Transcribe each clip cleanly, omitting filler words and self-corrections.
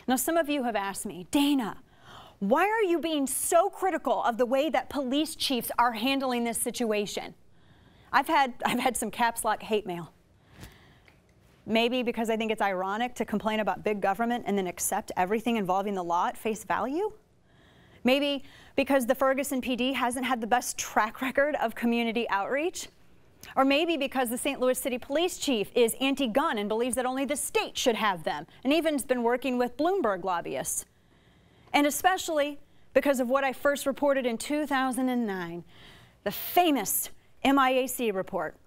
Now, some of you have asked me, Dana, why are you being so critical of the way that police chiefs are handling this situation? I've had some caps lock hate mail. Maybe because I think it's ironic to complain about big government and then accept everything involving the law at face value. Maybe because the Ferguson PD hasn't had the best track record of community outreach. Or maybe because the St. Louis City Police Chief is anti-gun and believes that only the state should have them, and even has been working with Bloomberg lobbyists. And especially because of what I first reported in 2009, the famous MIAC report.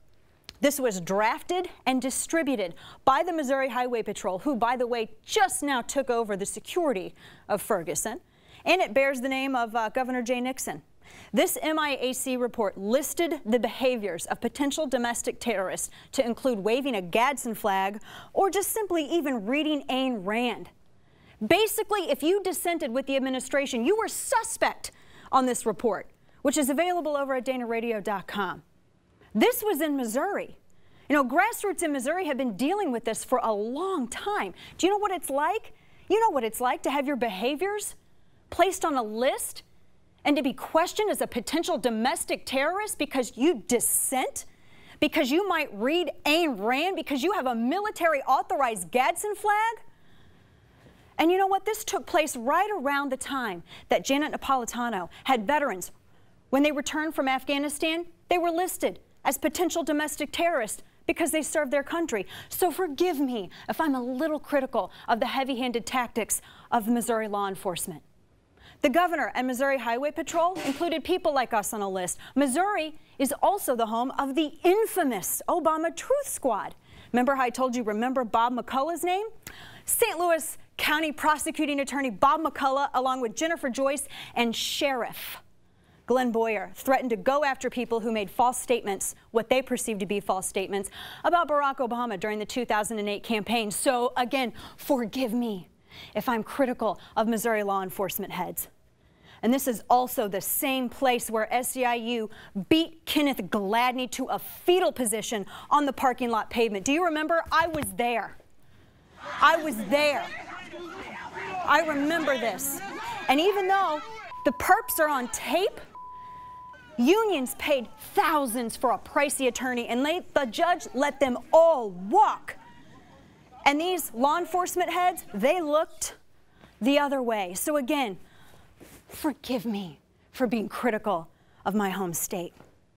This was drafted and distributed by the Missouri Highway Patrol, who, by the way, just now took over the security of Ferguson, and it bears the name of Governor Jay Nixon. This MIAC report listed the behaviors of potential domestic terrorists to include waving a Gadsden flag or just simply even reading Ayn Rand. Basically, if you dissented with the administration, you were suspect on this report, which is available over at danaradio.com. This was in Missouri. You know, grassroots in Missouri have been dealing with this for a long time. Do you know what it's like? You know what it's like to have your behaviors placed on a list and to be questioned as a potential domestic terrorist because you dissent, because you might read Ayn Rand, because you have a military authorized Gadsden flag? And you know what? This took place right around the time that Janet Napolitano had veterans. When they returned from Afghanistan, they were listed as potential domestic terrorists because they served their country. So forgive me if I'm a little critical of the heavy-handed tactics of Missouri law enforcement. The governor and Missouri Highway Patrol included people like us on a list. Missouri is also the home of the infamous Obama Truth Squad. Remember how I told you, remember Bob McCullough's name? St. Louis County Prosecuting Attorney Bob McCullough, along with Jennifer Joyce and Sheriff Glenn Boyer, threatened to go after people who made false statements, what they perceived to be false statements, about Barack Obama during the 2008 campaign. So again, forgive me if I'm critical of Missouri law enforcement heads. And this is also the same place where SEIU beat Kenneth Gladney to a fetal position on the parking lot pavement. Do you remember? I was there. I was there. I remember this. And even though the perps are on tape, unions paid thousands for a pricey attorney, and the judge let them all walk. And these law enforcement heads, they looked the other way. So again, forgive me for being critical of my home state.